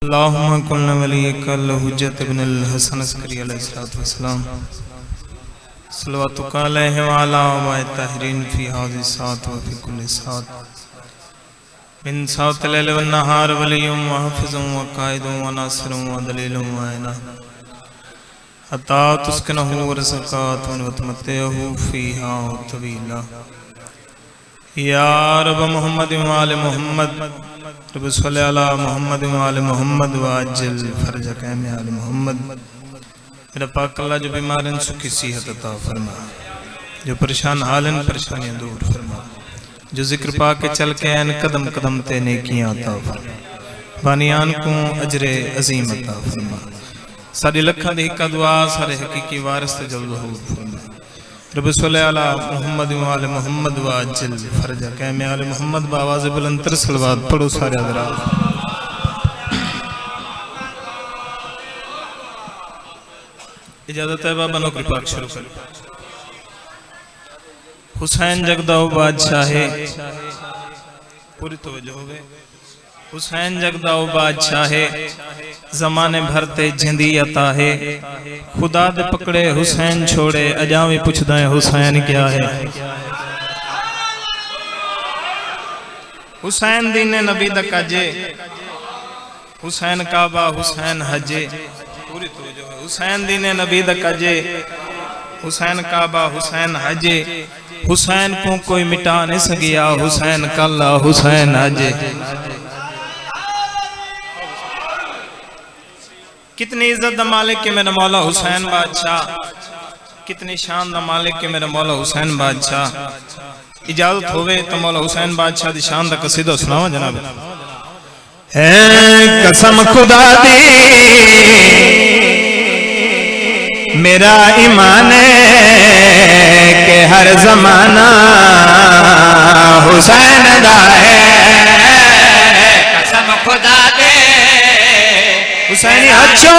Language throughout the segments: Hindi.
अल्लाहुम्मा कुल्ल वलिय्यकल हुज्जत इब्नुल हसन अस्करी अलैहिस्सलातु वस्सलाम सल्लल्लाहु अलैहि व अला ताहिरीन फी हाज़ि सात व फी कुल्लि सात मिन सातिल लैल वन नहार वलियुम व हाफिजुम व काइदुम व नासिरुम व दलीलुम व ऐना हत्ता तुस्किनहु व रज़क़ातुन व तुमत्तिअहु फीहा तवीला या रब मोहम्मद व आले मोहम्मद रब सल्लि अला मोहम्मद व आले मोहम्मद व अज्जिल फरजक में आले मोहम्मद। मेरा पाक अल्लाह जो बीमार हैं सुखी सेहत अता फरमा, जो परेशान हालन परेशानियां दूर फरमा, जो जिक्र पा के चल के ऐन कदम कदम ते नेकियां अता फरमा, बानियान को अजरे अजीम अता फरमा। साडी लखां दी हिक्का दुआ सारे हकीकी वारिस ते जल्द ज़हूर फरमा। रब सल्लि अला मोहम्मद व आले मोहम्मद व अज्जिल फरजक में आले मोहम्मद बावाज़ बुलंद तर सलवात पढ़ो सारे हज़रात। इजाजत है बाबा नौकरी पाक शुरू करो। हुसैन जगदाओ बादशाह पूरी तवज्जो हो गई। हुसैन जगदाओ बादशाह जमाने भरते जिंदी अता है, खुदा दे पकड़े हुसैन छोड़े अजावी पुछदा है हुसैन क्या है। हुसैन दीने नबी दा काजे, हुसैन काबा हुसैन हजे पूरी तवज्जो है। हुसैन दीने नबी दा काजे, हुसैन काबा हुसैन हजे, हुसैन को कोई मिटा नहीं सकिया, हुसैन कल्ला हुसैन हजे। कितनी इज्जत दा मालिक के मेरा मौला हुसैन बादशाह, कितनी शान दा मालिक के मेरा मौला हुसैन बादशाह। इजाजत होवे तो मौला हुसैन बादशाह दी शान दा कसीदा सुनावा जनाब। है कसम खुदा दी मेरा ईमान के हर जमाना हुसैन दा है। कसम खुदा दे हुसैनी हजो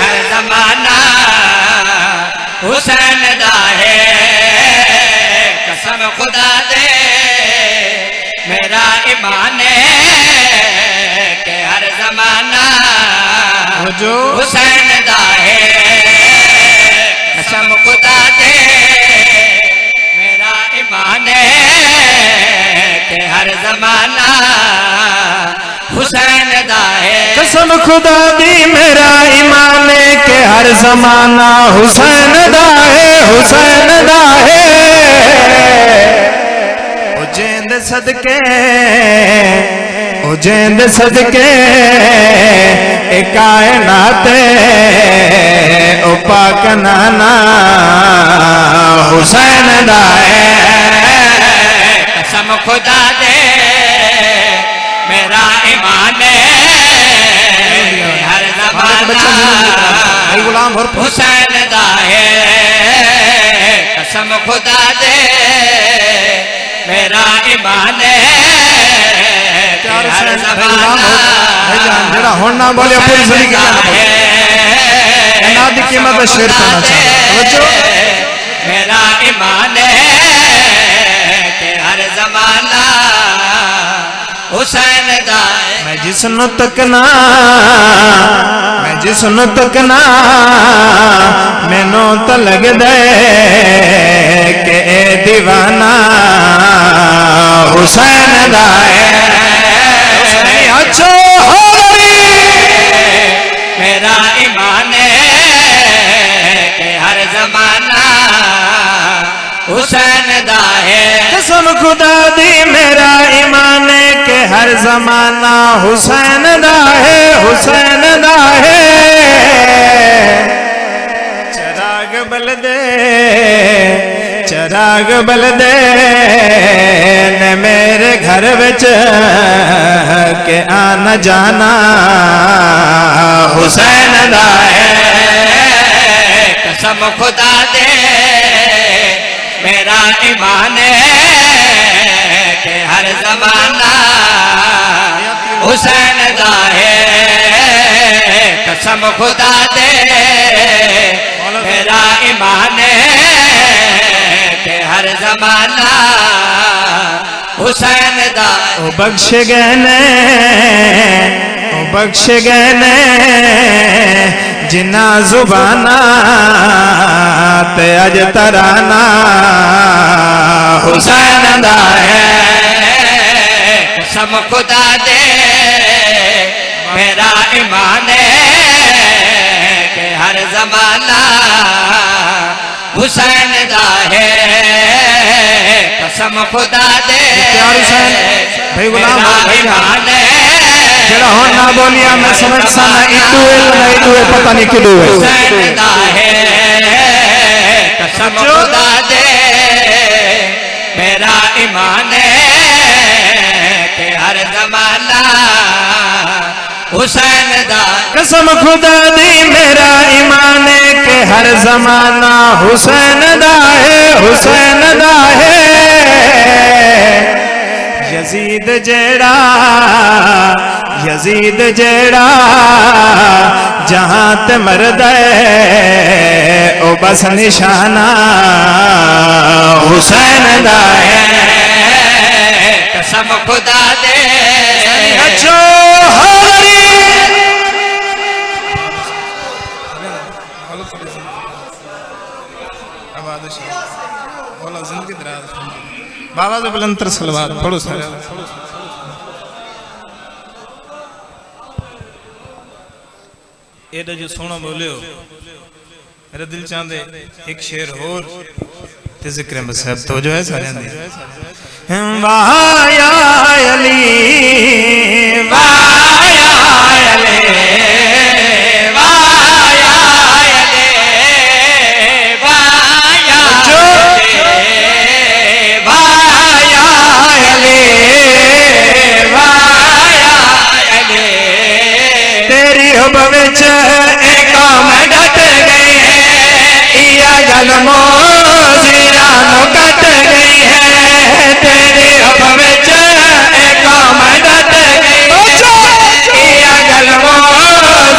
हर जमाना हुसैन दा है। कसम खुदा दे मेरा ईमान के हर जमाना जो हुसैन दा है। कसम खुदा दे मेरा ईमान के हर जमाना हुसैन दा है। कसम खुदा दी मेरा ईमान के हर जमाना हुसैन दा है, हुसैन दा है। ओ जेंद सदके, ओ जेंद सदके ए कायनात ओ पाक नाना हुसैन दा है। कसम खुदा दे मेरा ईमान हर जमाना हुसैन दा है। कसम खुदा दे मेरा ईमान हर जमाना होना बोले पूरी जिंदगी नादी कीमत शेर करना चाहता मेरा ईमान के हर जमाना हुसैन दा है। मैं जिसनु तकना, मैं जिसनु तकना मैनू तो लग दे के ए दीवाना हुसैन दा है। अच्छो मेरा ईमान के हर जमाना हुसैन दा है। कसम खुदा दी मेरा ईमान के हर जमाना हुसैन दा है, हुसैन दा है। चिराग बल दे, चिराग बल दे न मेरे घर विच के आना जाना हुसैन दा है। कसम खुदा दे मेरा ईमान के हर जमाना हुसैन दा है। कसम खुदा दे मेरा ईमान के हर जमाना हुसैन दा ओ बख्श गए ने जिन्ना जुबाना ते अज तराना हुसैन दा है कसम खुदा दे मेरा ईमान है कि हर जमाना हुसैन दा है कसम खुदा दे भाई गुलाम भाई ईमान है जरा हो ना बोलिया मैं समझ सा नहीं पता नहीं किदू है हुसैन दा है कसम खुदा दे मेरा ईमान है कि हर जमाना हुसैन दा कसम खुदा दी मेरा ईमान है कि हर जमाना हुसैन दा है यजीद जेड़ा जहां ते मरद ओ बस निशाना हुसैन दा है कसम खुदा दे अच्छो बाबा जो बुलंतर सलवार पढ़ो सारे एडा जो सोना बोलियो मेरा दिल चाहते एक शेर होर ते जिक्र मसहब तो जो है सारे दी वाह या अली वाह या अली कट गई है तेरी हब विच एक मदद गई है गलमो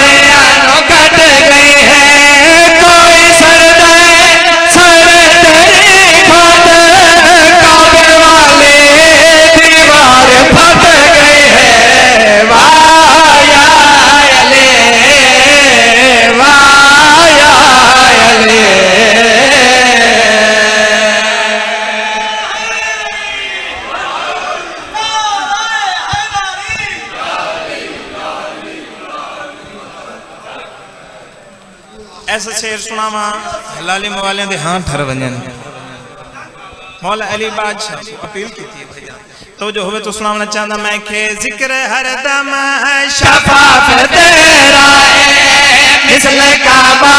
ज़िरानो कट गई है कोई सरदे तेरी खुद काबे वाली दीवार फट गई है वाह या अली वाह या अली ऐसा शेर सुनावा हलाली मवालियां दे हां ठर वंजन मौला अली बादशाह अपील की थी भैया तो जो होवे तो सुनावना चाहता मैं के जिक्र हर दम शफाफ तेरा है मिसल काबा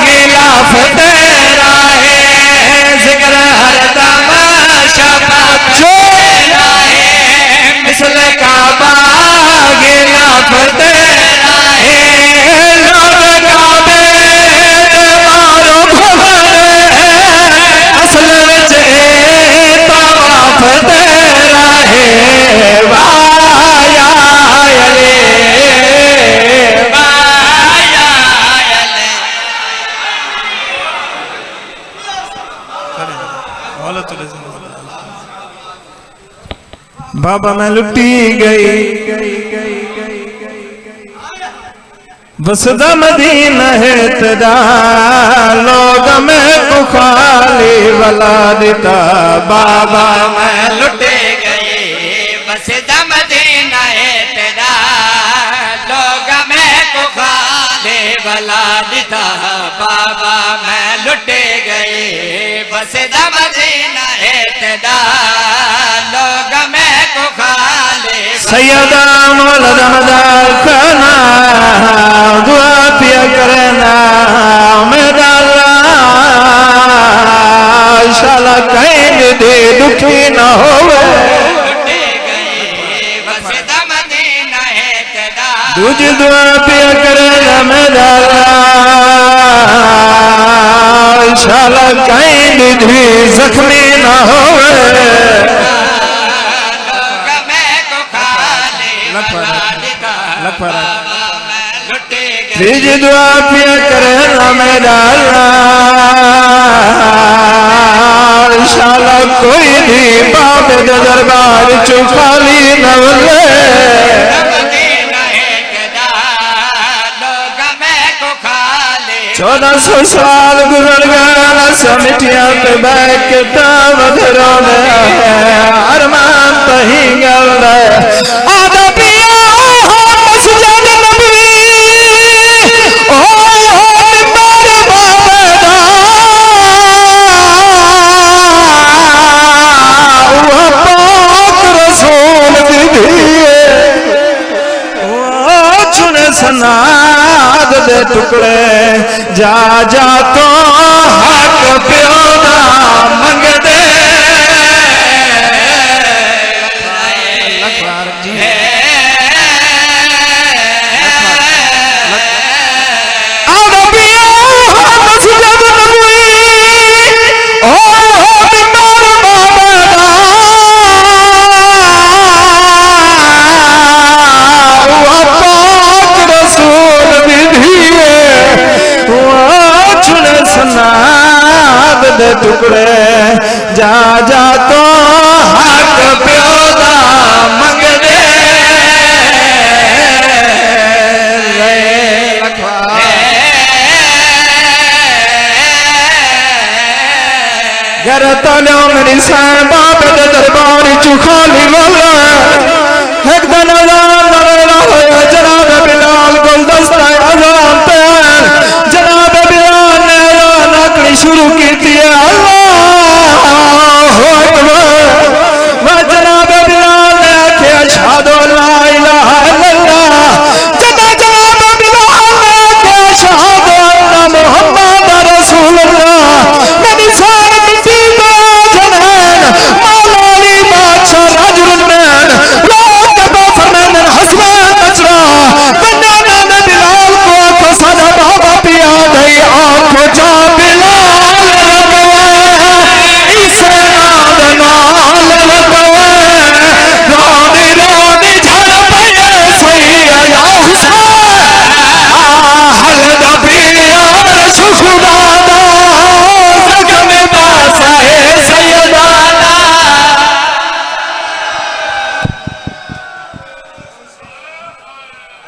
गिलाफ तेरा है जिक्र हर दम शफाफ तेरा है मिसल काबा गिलाफ तेरा है लोग काबे असल विच तवाफ तेरा है वाह या अली वाह या अली बाबा मैं लुटी गई वसदा मदीना है तेरा लोग में खाली वाला दिता बाबा मैं लुटे गई वसदा मदीना है तेरा लोग मैं को खाले वाला दिता बाबा मैं लुटे गई वसदा मदीना है तेरा लोग मैं को खाले सैयदा मौलाना मदार खाना दुआ पिया करना मेरा शाला कहीं दे दुखी न होवे लुटे गई वसदा मदीना है तेरा दूज दुआ पिया करना मेरा शाला कहीं भी जख्मी न होवे लोग मैं को खाले वाला दिता बाबा मैं त्रिज दुआ पिया करे ना मेरा शाला कोई नहीं बाबे दे दरबार चु खाली नवले 1400 साल गुजर गया समिटिया पे बैठ के तावधरों में अरमान तही गल आदा पिया हो मसजद नबी ओ मिंबर बाबेदा वो पाक रसूल दी वो चुने सनाद दे टुकड़े जा जा तो हक प्यो दा मंग दे टुकड़े जा जा तो हक प्यो दा मंग दे घर तो मेरी सैन बाप दे दरबार चु खाली वाला एक दिन वाला